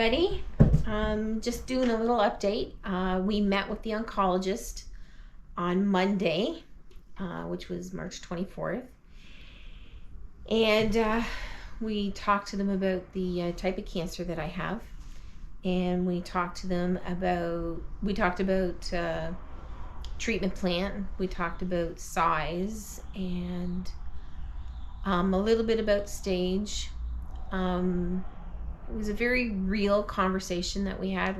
everybody. Just doing a little update. We met with the oncologist on Monday, which was March 24th. And we talked to them about the type of cancer that I have. And we talked about treatment plan. We talked about size and a little bit about stage. It was a very real conversation that we had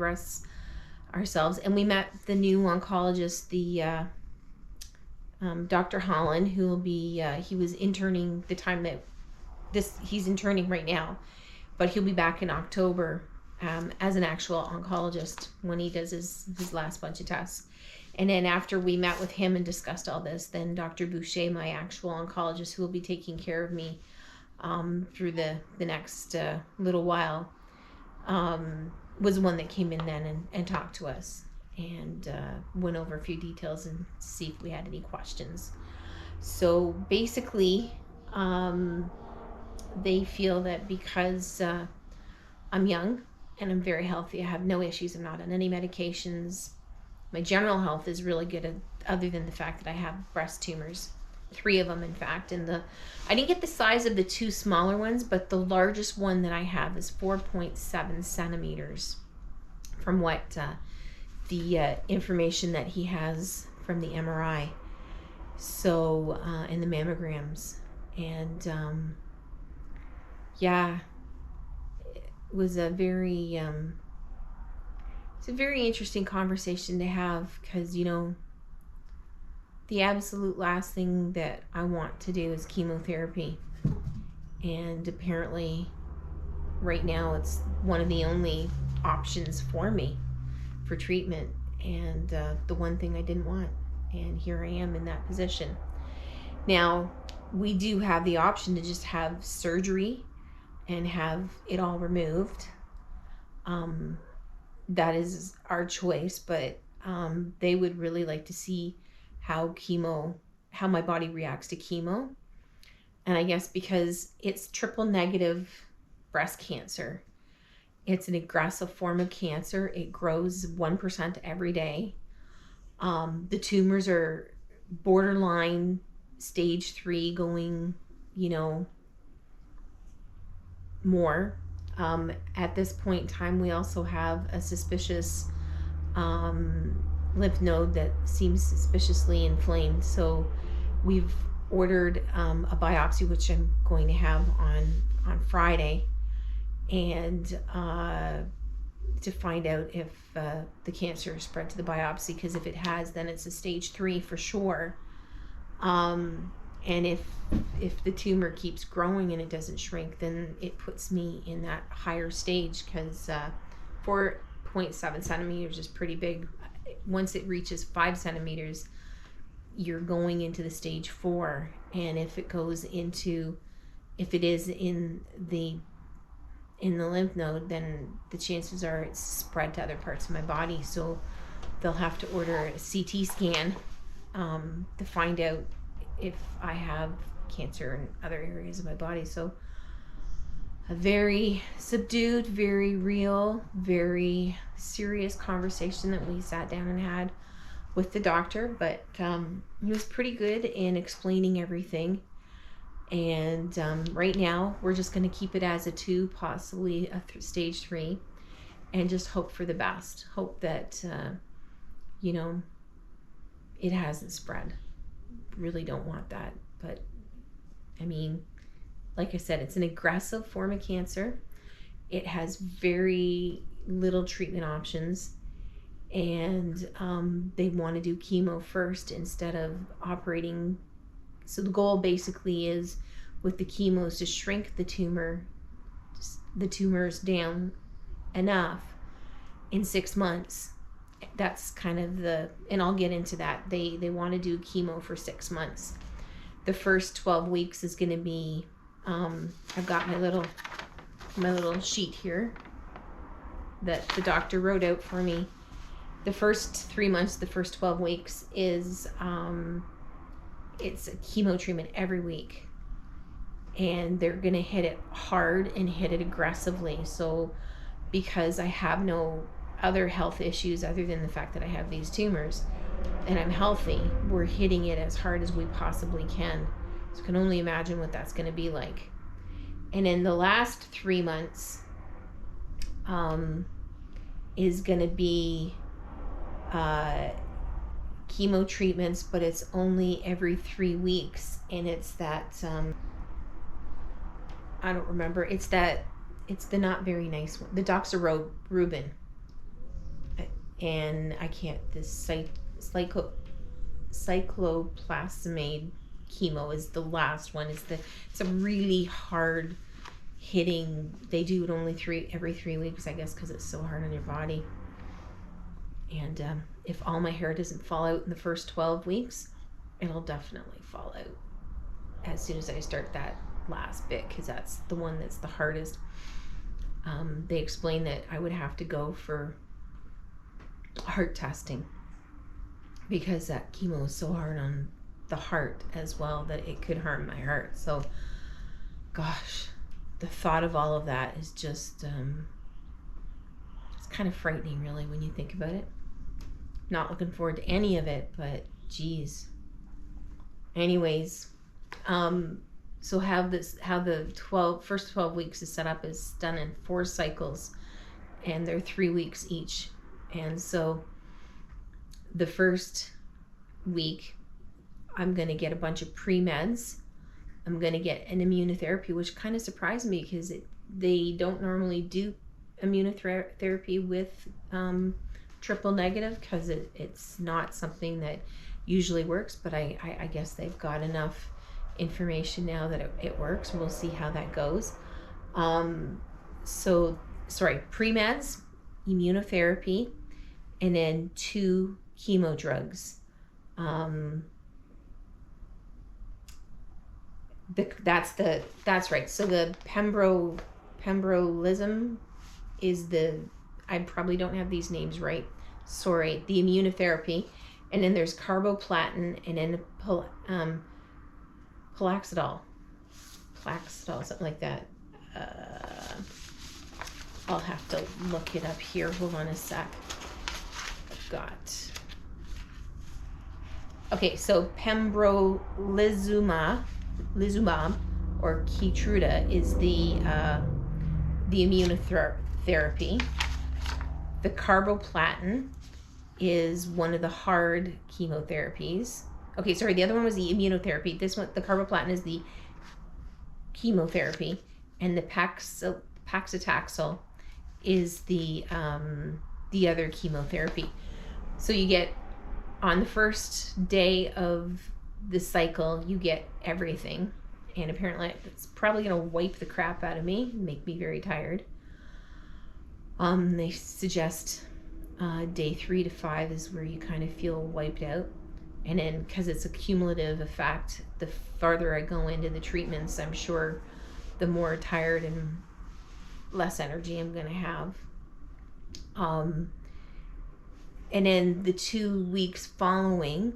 ourselves, and we met the new oncologist, the Dr. Holland, who will be he was interning the time that he's interning right now, but he'll be back in October as an actual oncologist when he does his last bunch of tests. And then after we met with him and discussed all this, then Dr. Boucher, my actual oncologist, who will be taking care of me through the next little while, was the one that came in then and talked to us and went over a few details and see if we had any questions. So basically, they feel that because I'm young and I'm very healthy, I have no issues, I'm not on any medications, my general health is really good, other than the fact that I have breast tumors. 3 of them, in fact, and I didn't get the size of the 2 smaller ones, but the largest one that I have is 4.7 centimeters from what the information that he has from the MRI, so and the mammograms. And yeah, it was a very it's a very interesting conversation to have, because the absolute last thing that I want to do is chemotherapy. And apparently right now it's one of the only options for me for treatment, and the one thing I didn't want. And here I am in that position. Now, we do have the option to just have surgery and have it all removed. That is our choice, but they would really like to see how my body reacts to chemo. And I guess because it's triple negative breast cancer, it's an aggressive form of cancer. It grows 1% every day. The tumors are borderline stage 3 going, more. At this point in time, we also have a suspicious lymph node that seems suspiciously inflamed. So we've ordered a biopsy, which I'm going to have on Friday, and to find out if the cancer has spread to the biopsy, because if it has, then it's a stage 3 for sure. And if the tumor keeps growing and it doesn't shrink, then it puts me in that higher stage, because 4.7 centimeters is pretty big. Once it reaches 5 centimeters, you're going into the stage 4. And if it is in the lymph node, then the chances are it's spread to other parts of my body. So they'll have to order a CT scan to find out if I have cancer in other areas of my body. So a very subdued, very real, very serious conversation that we sat down and had with the doctor, but he was pretty good in explaining everything. And right now we're just going to keep it as a 2, possibly a stage 3, and just hope for the best. Hope that it hasn't spread. Really don't want that, but I mean, like I said, it's an aggressive form of cancer. It has very little treatment options, and they want to do chemo first instead of operating. So the goal basically is, with the chemos, to shrink the tumors down enough in 6 months. That's kind of and I'll get into that. They want to do chemo for 6 months. The first 12 weeks is going to be, I've got my little sheet here that the doctor wrote out for me. The first 3 months, the first 12 weeks is, it's a chemo treatment every week. And they're going to hit it hard and hit it aggressively. So because I have no other health issues other than the fact that I have these tumors and I'm healthy, we're hitting it as hard as we possibly can. So I can only imagine what that's going to be like. And in the last 3 months is going to be chemo treatments, but it's only every 3 weeks, and it's that I don't remember. It's the not very nice one, the doxorubicin, and I can't. This cycloplasmide chemo is the last one. It's a really hard hitting. They do it only every 3 weeks, I guess, because it's so hard on your body. And if all my hair doesn't fall out in the first 12 weeks, it'll definitely fall out as soon as I start that last bit, because that's the one that's the hardest. They explained that I would have to go for heart testing because that chemo is so hard on the heart as well that it could harm my heart. So, gosh, the thought of all of that is just, it's kind of frightening, really, when you think about it. Not looking forward to any of it, but geez. Anyways, so how the first 12 weeks is set up is done in 4 cycles, and they're 3 weeks each. And so the first week, I'm going to get a bunch of pre-meds. I'm going to get an immunotherapy, which kind of surprised me because they don't normally do immunotherapy with triple negative, because it's not something that usually works, but I guess they've got enough information now that it works. We'll see how that goes. Pre-meds, immunotherapy, and then 2 chemo drugs. That's right. So the pembrolizumab is I probably don't have these names right. Sorry, the immunotherapy, and then there's carboplatin, and then Plaxidol, something like that. I'll have to look it up here. Hold on a sec. So pembrolizumab or Keytruda is the immunotherapy. The carboplatin is one of the hard chemotherapies. Okay, sorry, the other one was the immunotherapy. This one, the carboplatin, is the chemotherapy, and the paclitaxel is the other chemotherapy. So you get, on the first day of the cycle, you get everything, and apparently it's probably going to wipe the crap out of me, make me very tired. They suggest day 3 to 5 is where you kind of feel wiped out. And then, because it's a cumulative effect, the farther I go into the treatments, I'm sure the more tired and less energy I'm going to have. And then the 2 weeks following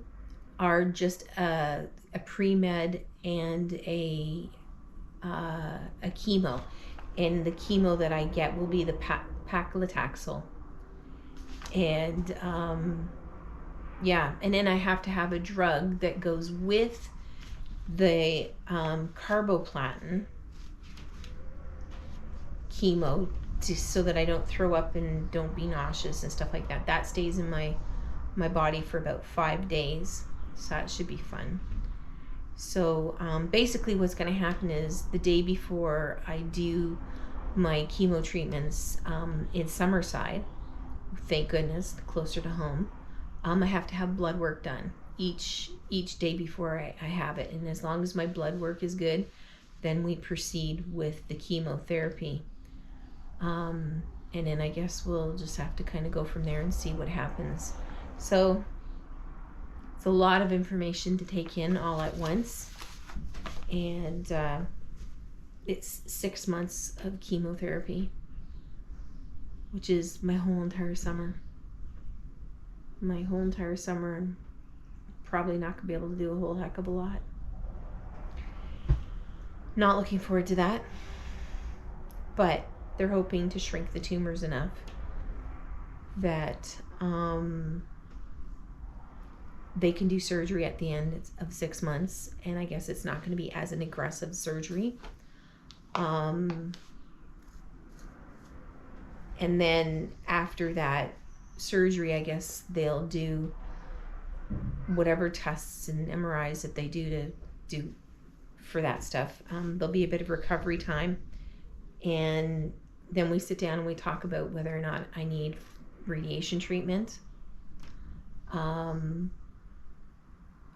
are just a pre-med and a chemo. And the chemo that I get will be the paclitaxel. And and then I have to have a drug that goes with the carboplatin chemo, so that I don't throw up and don't be nauseous and stuff like that. That stays in my body for about 5 days, so that should be fun. So basically what's going to happen is the day before I do my chemo treatments in Summerside, thank goodness, closer to home, I have to have blood work done each day before I have it. And as long as my blood work is good, then we proceed with the chemotherapy. And then I guess we'll just have to kind of go from there and see what happens. So it's a lot of information to take in all at once. And it's 6 months of chemotherapy, which is my whole entire summer. I'm probably not going to be able to do a whole heck of a lot. Not looking forward to that. But they're hoping to shrink the tumors enough that they can do surgery at the end of 6 months, and I guess it's not going to be as an aggressive surgery. And then after that surgery, I guess they'll do whatever tests and MRIs that they do for that stuff. There'll be a bit of recovery time, and then we sit down and we talk about whether or not I need radiation treatment.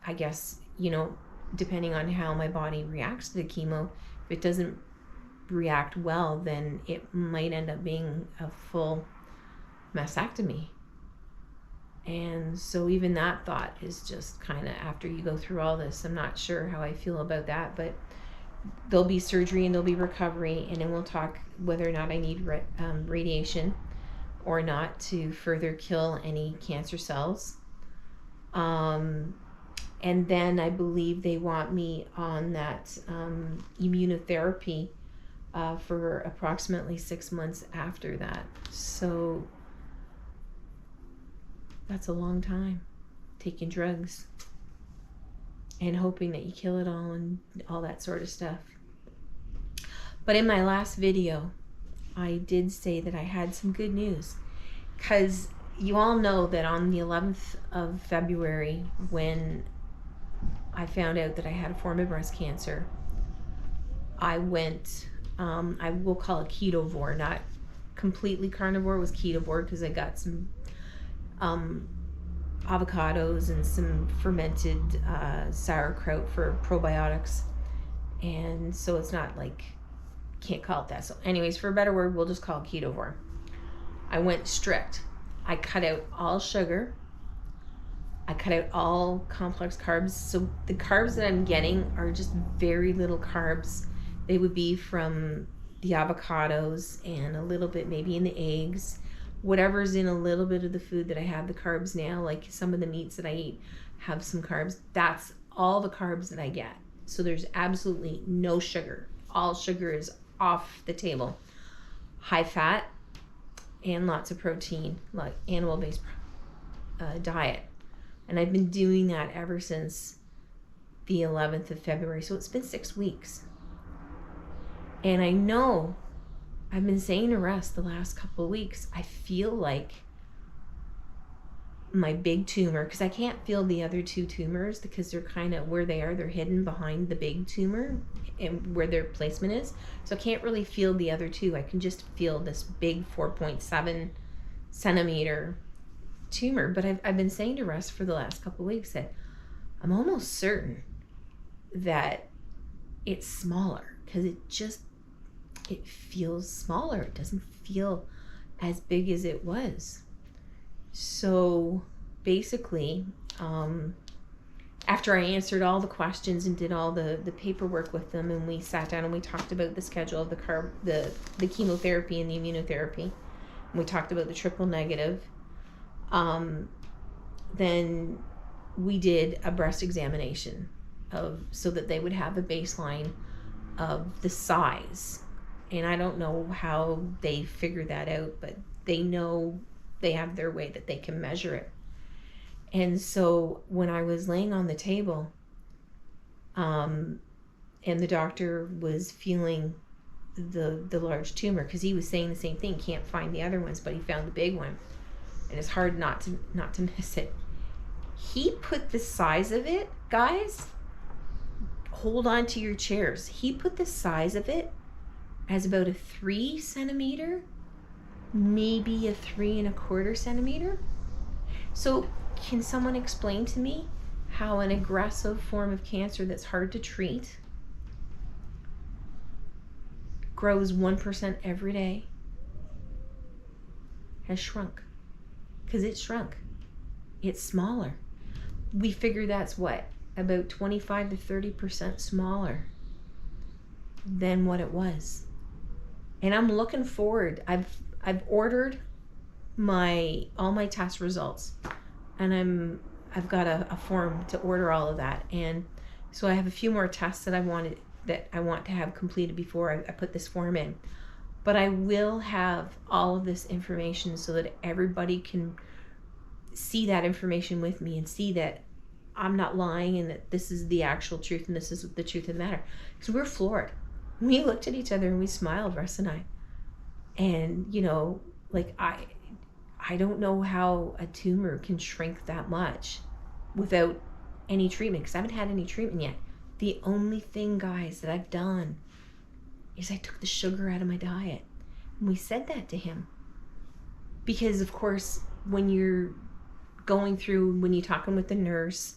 I guess, depending on how my body reacts to the chemo, if it doesn't react well, then it might end up being a full mastectomy. And so even that thought is just kind of, after you go through all this, I'm not sure how I feel about that, but there'll be surgery and there'll be recovery, and then we'll talk whether or not I need radiation or not to further kill any cancer cells. And then I believe they want me on that immunotherapy for approximately 6 months after that. So that's a long time, taking drugs and hoping that you kill it all and all that sort of stuff. But in my last video, I did say that I had some good news, because you all know that on the 11th of February, when I found out that I had a form of breast cancer, I went, I will call it ketovore, not completely carnivore, it was ketovore, because I got some avocados and some fermented sauerkraut for probiotics, and so it's not like, can't call it that. So anyways, for a better word, we'll just call it ketovore. I went strict. I cut out all sugar. I cut out all complex carbs. So the carbs that I'm getting are just very little carbs. They would be from the avocados and a little bit maybe in the eggs, whatever's in a little bit of the food that I have the carbs now, like some of the meats that I eat have some carbs. That's all the carbs that I get. So there's absolutely no sugar. All sugar is off the table. High fat and lots of protein, like animal-based diet. And I've been doing that ever since the 11th of February. So it's been 6 weeks. And I know I've been saying to Russ the last couple of weeks, I feel like my big tumor, because I can't feel the other two tumors because they're kind of where they are, they're hidden behind the big tumor and where their placement is. So I can't really feel the other two. I can just feel this big 4.7 centimeter tumor. But I've been saying to Russ for the last couple of weeks that I'm almost certain that it's smaller, because it feels smaller. It doesn't feel as big as it was. So basically, after I answered all the questions and did all the paperwork with them, and we sat down and we talked about the schedule of the chemotherapy and the immunotherapy, and we talked about the triple negative, then we did a breast examination so that they would have a baseline of the size. And I don't know how they figured that out, but they know they have their way that they can measure it. And so when I was laying on the table, and the doctor was feeling the large tumor, because he was saying the same thing, can't find the other ones, but he found the big one, and it's hard not to miss it. He put the size of it, guys, hold on to your chairs. He put the size of it as about a 3 centimeter, maybe a 3.25 centimeter. So can someone explain to me how an aggressive form of cancer that's hard to treat grows 1% every day has shrunk? Because it shrunk. It's smaller. We figure that's what? About 25 to 30% smaller than what it was. And I'm looking forward. I've ordered all my test results, and I've got a form to order all of that. And so I have a few more tests that I want to have completed before I put this form in. but I will have all of this information so that everybody can see that information with me and see that I'm not lying and that this is the actual truth and this is the truth of the matter. Because we're floored. We looked at each other and we smiled, Russ and I. And, you know, like I don't know how a tumor can shrink that much without any treatment, because I haven't had any treatment yet. The only thing, guys, that I've done is I took the sugar out of my diet. And we said that to him. Because, of course, when you're going through, when you're talking with the nurse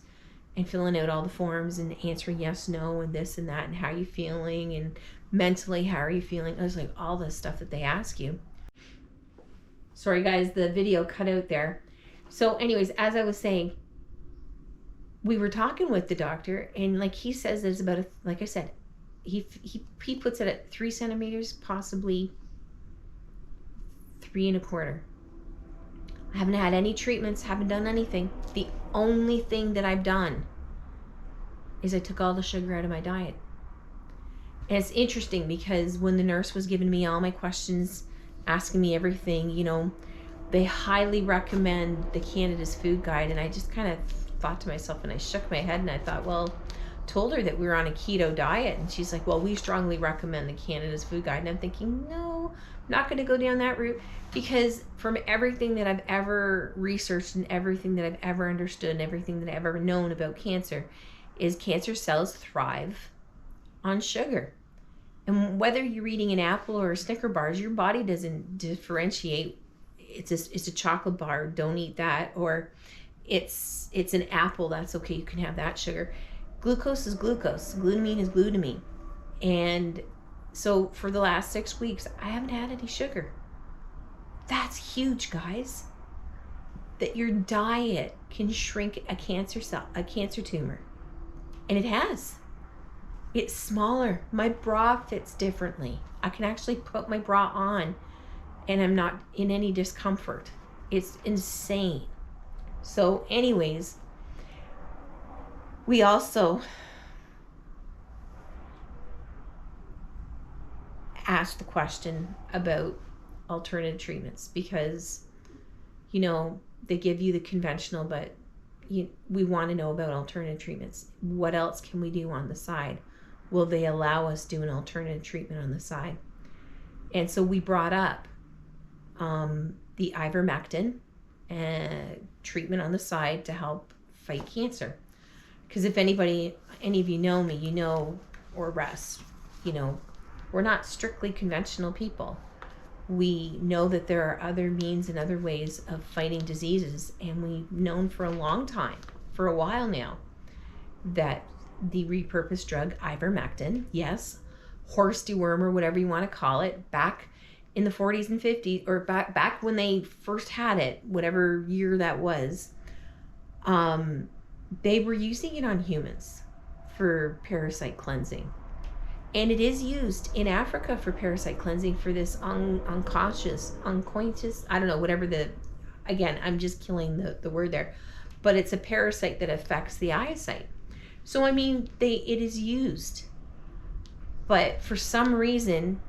and filling out all the forms and answering yes, no, and this and that, and how you feeling, and mentally, how are you feeling? I was like, all the stuff that they ask you. Sorry, guys, the video cut out there. So anyways, as I was saying, we were talking with the doctor, and like he says, there's about like I said, he puts it at 3 centimeters, possibly 3.25. I haven't had any treatments, haven't done anything. The only thing that I've done is I took all the sugar out of my diet. And it's interesting because when the nurse was giving me all my questions, asking me everything, you know, they highly recommend the Canada's Food Guide. And I just kind of thought to myself, and I shook my head and I thought, well, told her that we were on a keto diet. And she's like, well, we strongly recommend the Canada's Food Guide. And I'm thinking, no, I'm not going to go down that route, because from everything that I've ever researched and everything that I've ever understood and everything that I've ever known about cancer is cancer cells thrive on sugar. And whether you're eating an apple or a Snicker bars, your body doesn't differentiate. It's a chocolate bar, don't eat that. Or it's an apple, that's okay, you can have that sugar. Glucose is glucose. Glutamine is glutamine. And so for the last 6 weeks, I haven't had any sugar. That's huge, guys. That your diet can shrink a cancer cell, a cancer tumor. And it has. It's smaller. My bra fits differently. I can actually put my bra on and I'm not in any discomfort. It's insane. So anyways, we also asked the question about alternative treatments, because, you know, they give you the conventional, but we want to know about alternative treatments. What else can we do on the side? Will they allow us to do an alternative treatment on the side? And so we brought up the ivermectin treatment on the side to help fight cancer. Because if any of you know me, you know, or Russ, you know, we're not strictly conventional people. We know that there are other means and other ways of fighting diseases, and we've known for a long time, for a while now, that the repurposed drug ivermectin, yes, horse dewormer, whatever you want to call it, back in the 40s and 50s, or back when they first had it, whatever year that was, they were using it on humans for parasite cleansing. And it is used in Africa for parasite cleansing for this unconscious, I don't know, whatever again, I'm just killing the word there, but it's a parasite that affects the eyesight. So, I mean, it is used, but for some reason,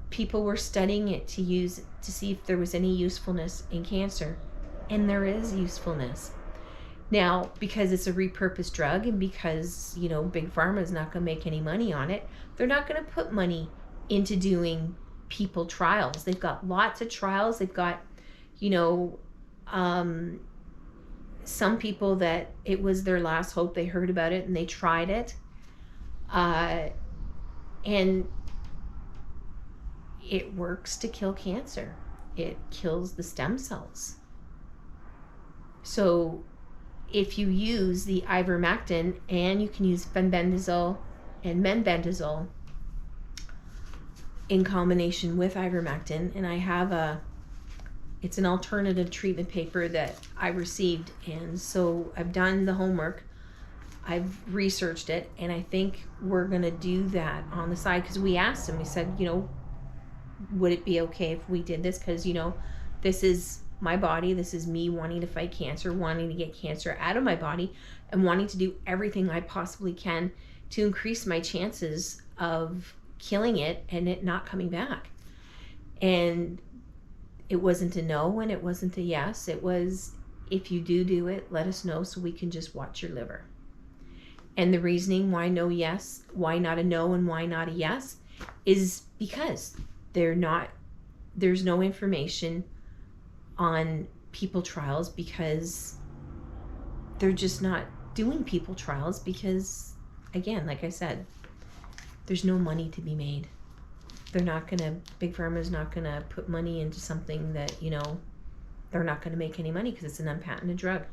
people were studying it to see if there was any usefulness in cancer, and there is usefulness. Now, because it's a repurposed drug, and because, you know, Big Pharma is not going to make any money on it, they're not going to put money into doing people trials. They've got lots of trials. They've got, you know, some people that it was their last hope. They heard about it and they tried it. And it works to kill cancer. It kills the stem cells. So if you use the ivermectin, and you can use fenbendazole and menbendazole in combination with ivermectin, and I have it's an alternative treatment paper that I received, and so I've done the homework, I've researched it, and I think we're going to do that on the side, because we asked him, we said, you know, would it be okay if we did this? Because, you know, this is my body, this is me wanting to fight cancer, wanting to get cancer out of my body, and wanting to do everything I possibly can to increase my chances of killing it and it not coming back. And it wasn't a no and it wasn't a yes. It was, if you do it, let us know so we can just watch your liver. And the reasoning why no yes, why not a no and why not a yes, is because there's no information on people trials, because they're just not doing people trials because, again, like I said, there's no money to be made. Big Pharma's not gonna put money into something that, they're not gonna make any money because it's an unpatented drug.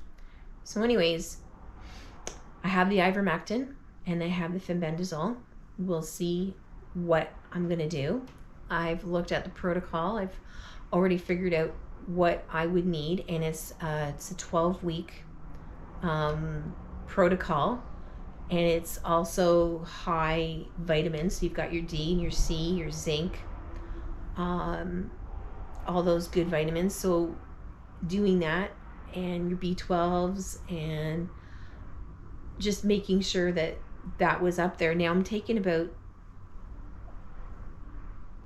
So anyways, I have the ivermectin and I have the fenbendazole. We'll see what I'm gonna do. I've looked at the protocol. I've already figured out what I would need, and it's a 12-week protocol, and it's also high vitamins. So you've got your D and your C, your zinc, all those good vitamins. So doing that, and your B12s, and just making sure that was up there. Now I'm taking about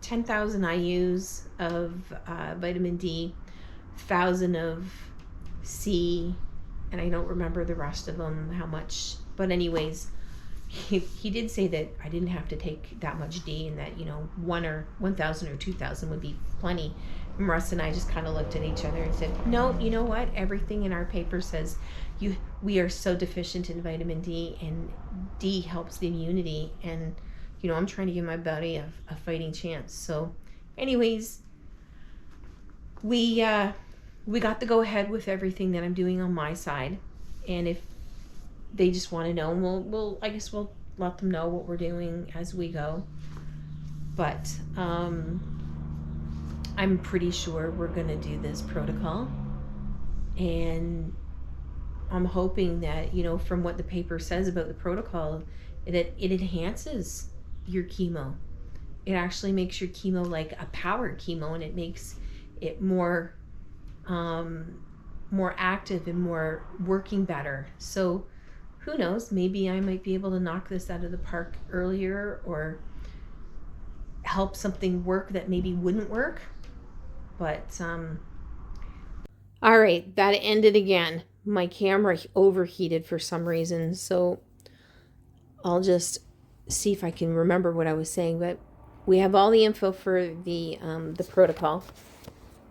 10,000 IUs of vitamin D, 1,000 of C, and I don't remember the rest of them, how much. But anyways, he did say that I didn't have to take that much D, and that 1,000 or 2,000 would be plenty. And Russ and I just kind of looked at each other and said, no, you know what? Everything in our paper says we are so deficient in vitamin D, and D helps the immunity, and I'm trying to give my body a fighting chance. So anyways, we got to go ahead with everything that I'm doing on my side. And if they just want to know, we'll let them know what we're doing as we go. But I'm pretty sure we're going to do this protocol. And I'm hoping that, from what the paper says about the protocol, that it enhances your chemo. It actually makes your chemo like a powered chemo, and it makes it more active and more working better. So who knows, maybe I might be able to knock this out of the park earlier, or help something work that maybe wouldn't work. But all right, that ended again. My camera overheated for some reason, so I'll just see if I can remember what I was saying. But we have all the info for the protocol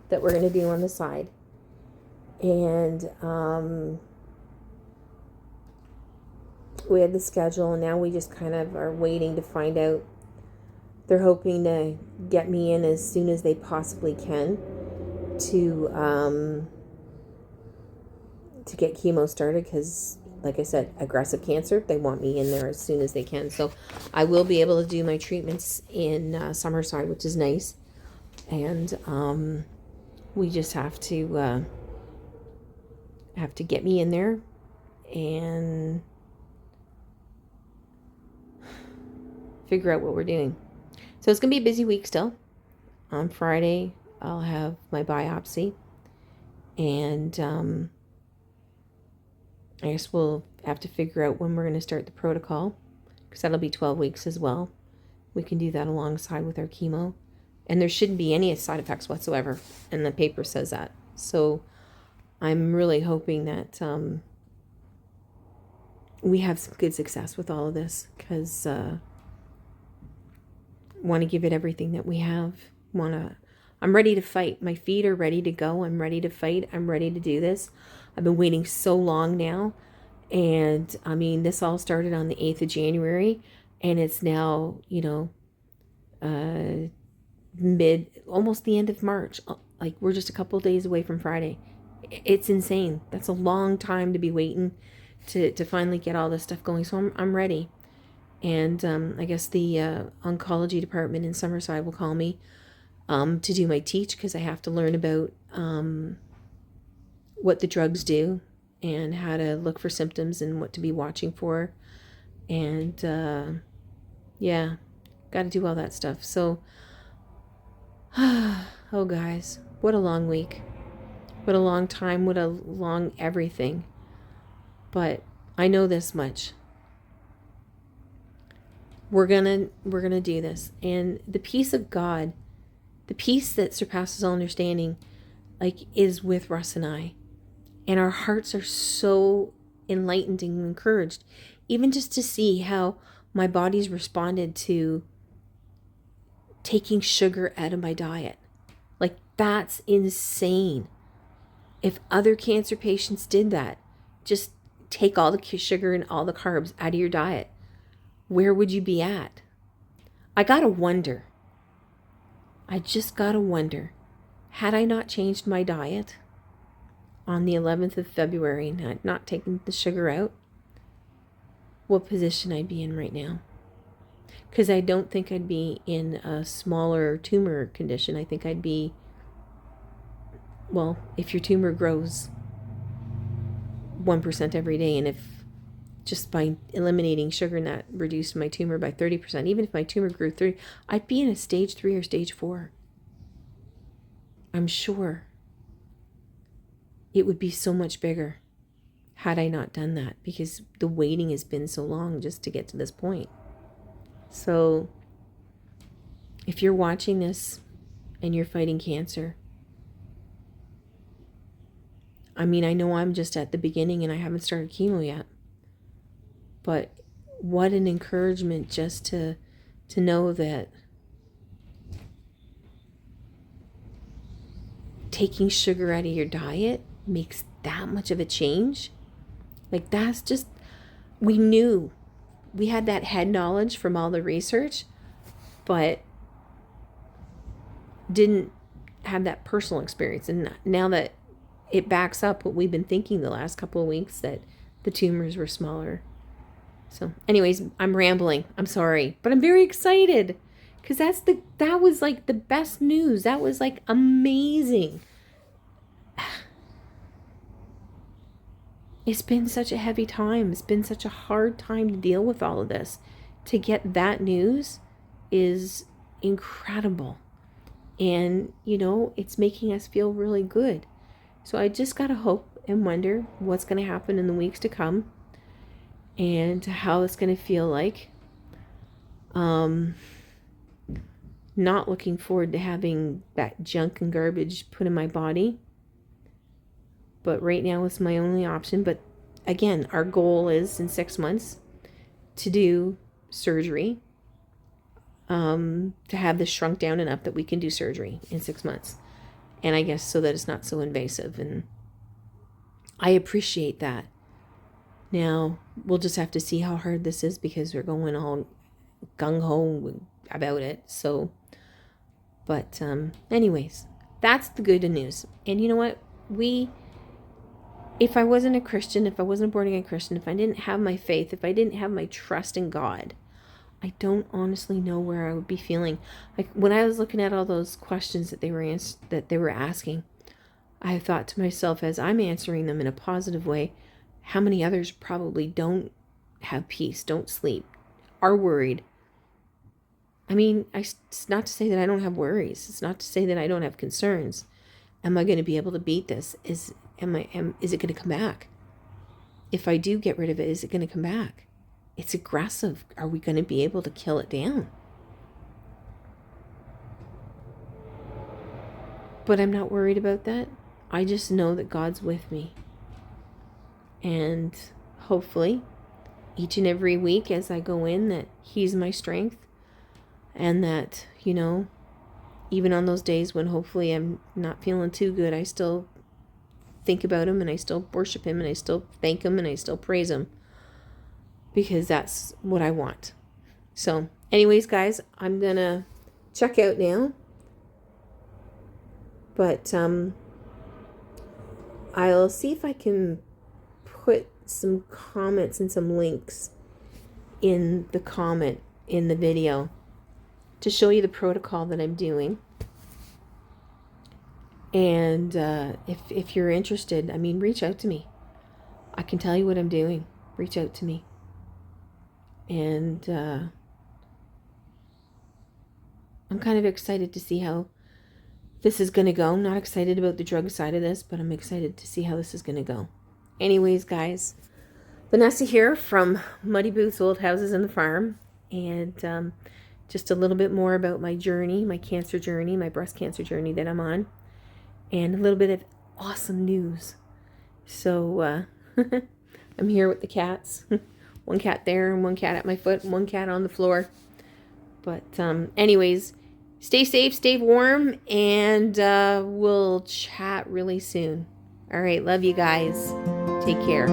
that we're going to do on the side, and we had the schedule, and now we just kind of are waiting to find out. They're hoping to get me in as soon as they possibly can to get chemo started, because like I said, aggressive cancer, they want me in there as soon as they can. So I will be able to do my treatments in Summerside, which is nice. And we just have to get me in there and figure out what we're doing. So it's going to be a busy week still. On Friday, I'll have my biopsy. And I guess we'll have to figure out when we're going to start the protocol, because that'll be 12 weeks as well. We can do that alongside with our chemo. And there shouldn't be any side effects whatsoever. And the paper says that. So I'm really hoping that we have some good success with all of this, because want to give it everything that we have. I'm ready to fight. My feet are ready to go. I'm ready to fight. I'm ready to do this. I've been waiting so long now. And I mean, this all started on the 8th of January, and it's now, almost the end of March. Like, we're just a couple of days away from Friday. It's insane. That's a long time to be waiting to finally get all this stuff going. So I'm ready. And I guess the oncology department in Summerside will call me to do my teach, because I have to learn about what the drugs do and how to look for symptoms and what to be watching for. And yeah, got to do all that stuff. So, oh guys, what a long week. What a long time. What a long everything. But I know this much. We're gonna do this. And the peace of God The peace that surpasses all understanding, like, is with Russ and I. And our hearts are so enlightened and encouraged, even just to see how my body's responded to taking sugar out of my diet. Like, that's insane. If other cancer patients did that, just take all the sugar and all the carbs out of your diet, where would you be at? I gotta wonder. I just gotta wonder, had I not changed my diet on the 11th of February and not taken the sugar out, what position I'd be in right now. Because I don't think I'd be in a smaller tumor condition. I think I'd be, well, if your tumor grows 1% every day, and if just by eliminating sugar and that reduced my tumor by 30%, even if my tumor grew 30, I'd be in a stage 3 or stage 4. I'm sure it would be so much bigger had I not done that, because the waiting has been so long just to get to this point. So if you're watching this and you're fighting cancer, I mean, I know I'm just at the beginning and I haven't started chemo yet, but what an encouragement just to know that taking sugar out of your diet makes that much of a change. Like, that's just, we knew, we had that head knowledge from all the research, but didn't have that personal experience. And now that it backs up what we've been thinking the last couple of weeks, that the tumors were smaller. So anyways, I'm rambling. I'm sorry, but I'm very excited because that was like the best news. That was like amazing. It's been such a heavy time. It's been such a hard time to deal with all of this. To get that news is incredible. And, it's making us feel really good. So I just got to hope and wonder what's going to happen in the weeks to come and how it's going to feel like. Not looking forward to having that junk and garbage put in my body. But right now it's my only option. But again, our goal is in 6 months to do surgery, to have this shrunk down enough that we can do surgery in 6 months. And I guess so that it's not so invasive. And I appreciate that. Now, we'll just have to see how hard this is because we're going all gung-ho about it. So, but anyways, that's the good news. And you know what? If I wasn't a Christian, if I wasn't a born-again Christian, if I didn't have my faith, if I didn't have my trust in God, I don't honestly know where I would be feeling. Like, when I was looking at all those questions that they were asking, I thought to myself, as I'm answering them in a positive way, how many others probably don't have peace, don't sleep, are worried. I mean, it's not to say that I don't have worries. It's not to say that I don't have concerns. Am I going to be able to beat this? Is it going to come back? If I do get rid of it, is it going to come back? It's aggressive. Are we going to be able to kill it down? But I'm not worried about that. I just know that God's with me. And hopefully, each and every week as I go in, that He's my strength. And that, even on those days when hopefully I'm not feeling too good, I still think about Him and I still worship Him and I still thank Him and I still praise Him. Because that's what I want. So, anyways, guys, I'm going to check out now. But I'll see if I can put some comments and some links in the video to show you the protocol that I'm doing. And if you're interested, reach out to me. I can tell you what I'm doing. Reach out to me. And I'm kind of excited to see how this is going to go. I'm not excited about the drug side of this, but I'm excited to see how this is going to go. Anyways, guys, Vanessa here from Muddy Boots Old Houses and the Farm. And just a little bit more about my journey, my cancer journey, my breast cancer journey that I'm on, and a little bit of awesome news. So I'm here with the cats. One cat there and one cat at my foot and one cat on the floor. But anyways, stay safe, stay warm, and we'll chat really soon. All right, love you guys. Take care.